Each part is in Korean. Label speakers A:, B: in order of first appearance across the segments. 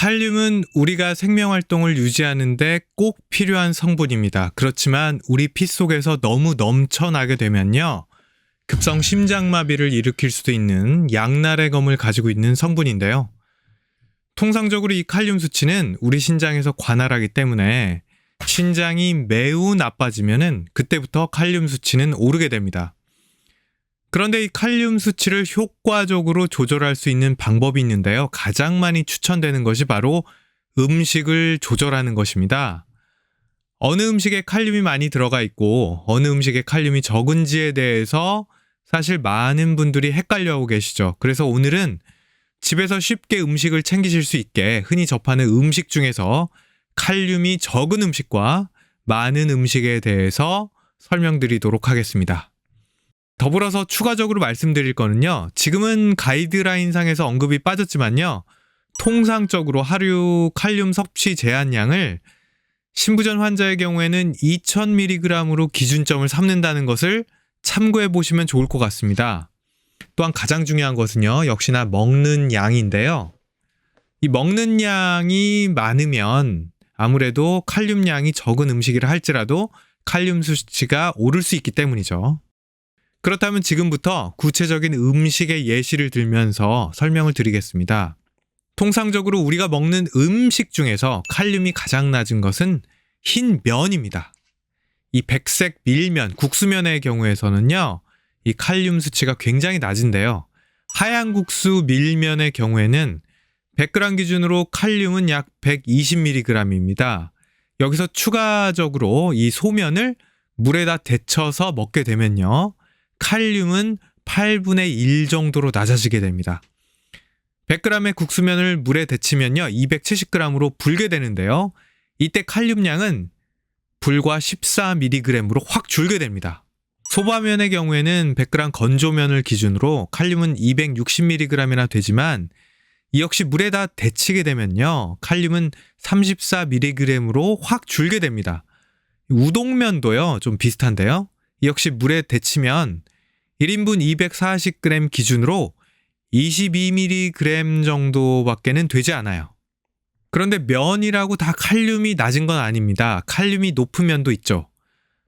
A: 칼륨은 우리가 생명활동을 유지하는데 꼭 필요한 성분입니다. 그렇지만 우리 피 속에서 너무 넘쳐나게 되면요, 급성 심장마비를 일으킬 수도 있는 양날의 검을 가지고 있는 성분인데요. 통상적으로 이 칼륨 수치는 우리 신장에서 관할하기 때문에 신장이 매우 나빠지면은 그때부터 칼륨 수치는 오르게 됩니다. 그런데 이 칼륨 수치를 효과적으로 조절할 수 있는 방법이 있는데요. 가장 많이 추천되는 것이 바로 음식을 조절하는 것입니다. 어느 음식에 칼륨이 많이 들어가 있고 어느 음식에 칼륨이 적은지에 대해서 사실 많은 분들이 헷갈려하고 계시죠. 그래서 오늘은 집에서 쉽게 음식을 챙기실 수 있게 흔히 접하는 음식 중에서 칼륨이 적은 음식과 많은 음식에 대해서 설명드리도록 하겠습니다. 더불어서 추가적으로 말씀드릴 거는요, 지금은 가이드라인상에서 언급이 빠졌지만요, 통상적으로 하루 칼륨 섭취 제한량을 신부전 환자의 경우에는 2000mg으로 기준점을 삼는다는 것을 참고해 보시면 좋을 것 같습니다. 또한 가장 중요한 것은요, 역시나 먹는 양인데요. 이 먹는 양이 많으면 아무래도 칼륨량이 적은 음식이라 할지라도 칼륨 수치가 오를 수 있기 때문이죠. 그렇다면 지금부터 구체적인 음식의 예시를 들면서 설명을 드리겠습니다. 통상적으로 우리가 먹는 음식 중에서 칼륨이 가장 낮은 것은 흰 면입니다. 이 백색 밀면, 국수면의 경우에서는요, 이 칼륨 수치가 굉장히 낮은데요. 하얀 국수 밀면의 경우에는 100g 기준으로 칼륨은 약 120mg입니다. 여기서 추가적으로 이 소면을 물에다 데쳐서 먹게 되면요, 칼륨은 8분의 1 정도로 낮아지게 됩니다. 100g의 국수면을 물에 데치면요, 270g으로 불게 되는데요. 이때 칼륨량은 불과 14mg으로 확 줄게 됩니다. 소바면의 경우에는 100g 건조면을 기준으로 칼륨은 260mg이나 되지만 이 역시 물에다 데치게 되면요, 칼륨은 34mg으로 확 줄게 됩니다. 우동면도요, 좀 비슷한데요. 이 역시 물에 데치면 1인분 240g 기준으로 22mg 정도밖에는 되지 않아요. 그런데 면이라고 다 칼륨이 낮은 건 아닙니다. 칼륨이 높은 면도 있죠.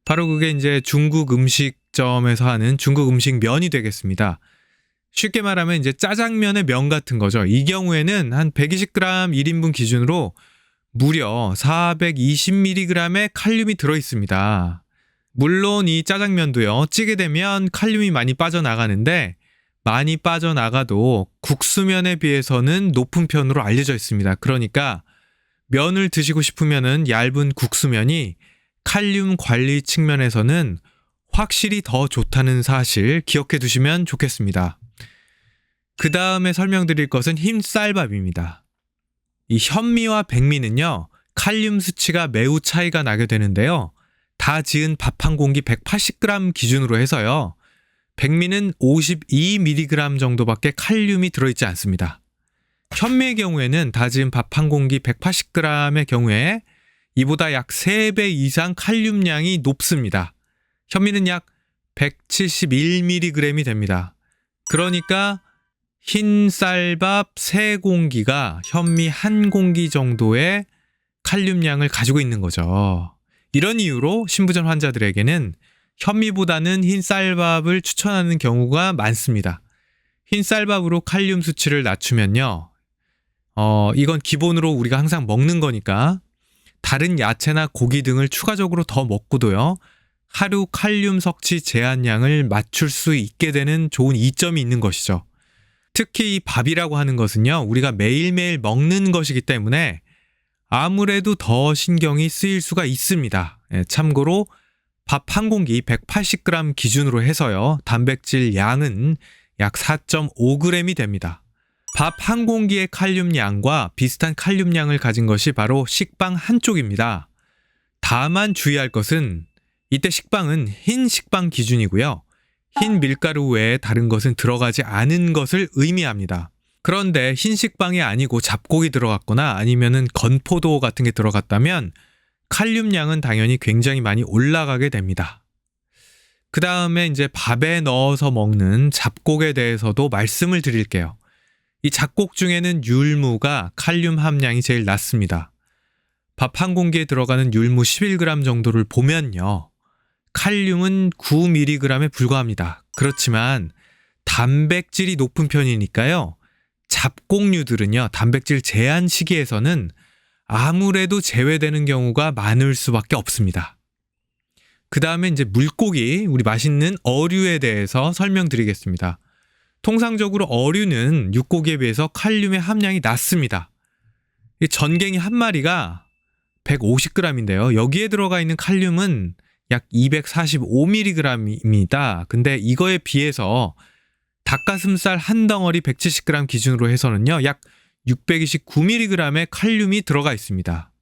A: 바로 그게 이제 중국 음식점에서 하는 중국 음식 면이 되겠습니다. 쉽게 말하면 이제 짜장면의 면 같은 거죠. 이 경우에는 한 120g 1인분 기준으로 무려 420mg의 칼륨이 들어있습니다. 물론 이 짜장면도요, 찌게 되면 칼륨이 많이 빠져나가는데 많이 빠져나가도 국수면에 비해서는 높은 편으로 알려져 있습니다. 그러니까 면을 드시고 싶으면은 얇은 국수면이 칼륨 관리 측면에서는 확실히 더 좋다는 사실 기억해 두시면 좋겠습니다. 그 다음에 설명드릴 것은 흰 쌀밥입니다. 이 현미와 백미는요, 칼륨 수치가 매우 차이가 나게 되는데요. 다 지은 밥 한 공기 180g 기준으로 해서요, 백미는 52mg 정도밖에 칼륨이 들어있지 않습니다. 현미의 경우에는 다 지은 밥 한 공기 180g의 경우에 이보다 약 3배 이상 칼륨량이 높습니다. 현미는 약 171mg이 됩니다. 그러니까 흰 쌀밥 3공기가 현미 1공기 정도의 칼륨량을 가지고 있는 거죠. 이런 이유로 신부전 환자들에게는 현미보다는 흰 쌀밥을 추천하는 경우가 많습니다. 흰 쌀밥으로 칼륨 수치를 낮추면요, 이건 기본으로 우리가 항상 먹는 거니까 다른 야채나 고기 등을 추가적으로 더 먹고도요, 하루 칼륨 섭취 제한량을 맞출 수 있게 되는 좋은 이점이 있는 것이죠. 특히 이 밥이라고 하는 것은요, 우리가 매일매일 먹는 것이기 때문에 아무래도 더 신경이 쓰일 수가 있습니다. 참고로 밥 한 공기 180g 기준으로 해서요, 단백질 양은 약 4.5g이 됩니다. 밥 한 공기의 칼륨량과 비슷한 칼륨량을 가진 것이 바로 식빵 한쪽입니다. 다만 주의할 것은 이때 식빵은 흰 식빵 기준이고요, 흰 밀가루 외에 다른 것은 들어가지 않은 것을 의미합니다. 그런데 흰 식빵이 아니고 잡곡이 들어갔거나 아니면은 건포도 같은 게 들어갔다면 칼륨량은 당연히 굉장히 많이 올라가게 됩니다. 그 다음에 이제 밥에 넣어서 먹는 잡곡에 대해서도 말씀을 드릴게요. 이 잡곡 중에는 율무가 칼륨 함량이 제일 낮습니다. 밥 한 공기에 들어가는 율무 11g 정도를 보면요. 칼륨은 9mg에 불과합니다. 그렇지만 단백질이 높은 편이니까요. 잡곡류들은요. 단백질 제한 시기에서는 아무래도 제외되는 경우가 많을 수밖에 없습니다. 그 다음에 이제 물고기, 우리 맛있는 어류에 대해서 설명드리겠습니다. 통상적으로 어류는 육고기에 비해서 칼륨의 함량이 낮습니다. 이 전갱이 한 마리가 150g인데요. 여기에 들어가 있는 칼륨은 약 245mg입니다. 근데 이거에 비해서 닭가슴살 한 덩어리 170g 기준으로 해서는요. 약 629mg의 칼륨이 들어가 있습니다.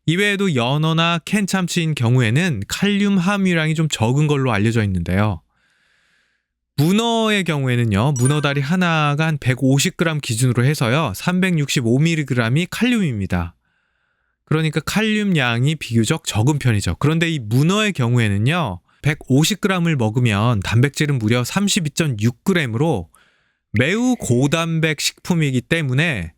A: 이외에도 연어나 캔 참치인 경우에는 칼륨 함유량이 좀 적은 걸로 알려져 있는데요. 문어의 경우에는요. 문어다리 하나가 한 150g 기준으로 해서요. 365mg이 칼륨입니다. 그러니까 칼륨 양이 비교적 적은 편이죠. 그런데 이 문어의 경우에는요. 150g을 먹으면 단백질은 무려 32.6g으로 매우 고단백 식품이기 때문에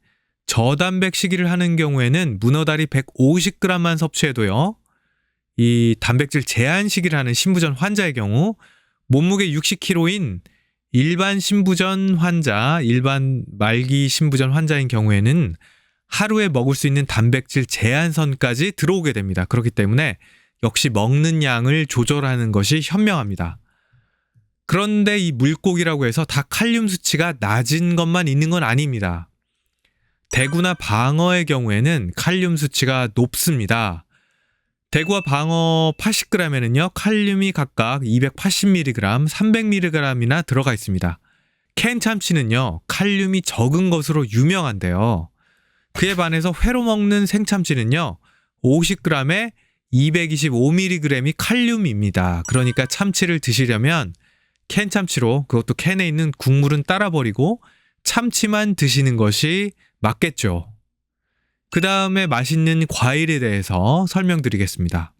A: 저단백 식이를 하는 경우에는 문어다리 150g만 섭취해도요. 이 단백질 제한 식이를 하는 신부전 환자의 경우 몸무게 60kg인 일반 신부전 환자, 일반 말기 신부전 환자인 경우에는 하루에 먹을 수 있는 단백질 제한선까지 들어오게 됩니다. 그렇기 때문에 역시 먹는 양을 조절하는 것이 현명합니다. 그런데 이 물고기라고 해서 다 칼륨 수치가 낮은 것만 있는 건 아닙니다. 대구나 방어의 경우에는 칼륨 수치가 높습니다. 대구와 방어 80g에는요, 칼륨이 각각 280mg, 300mg이나 들어가 있습니다. 캔 참치는요, 칼륨이 적은 것으로 유명한데요. 그에 반해서 회로 먹는 생참치는요, 50g에 225mg이 칼륨입니다. 그러니까 참치를 드시려면 캔 참치로, 그것도 캔에 있는 국물은 따라버리고 참치만 드시는 것이 맞겠죠. 그 다음에 맛있는 과일에 대해서 설명드리겠습니다.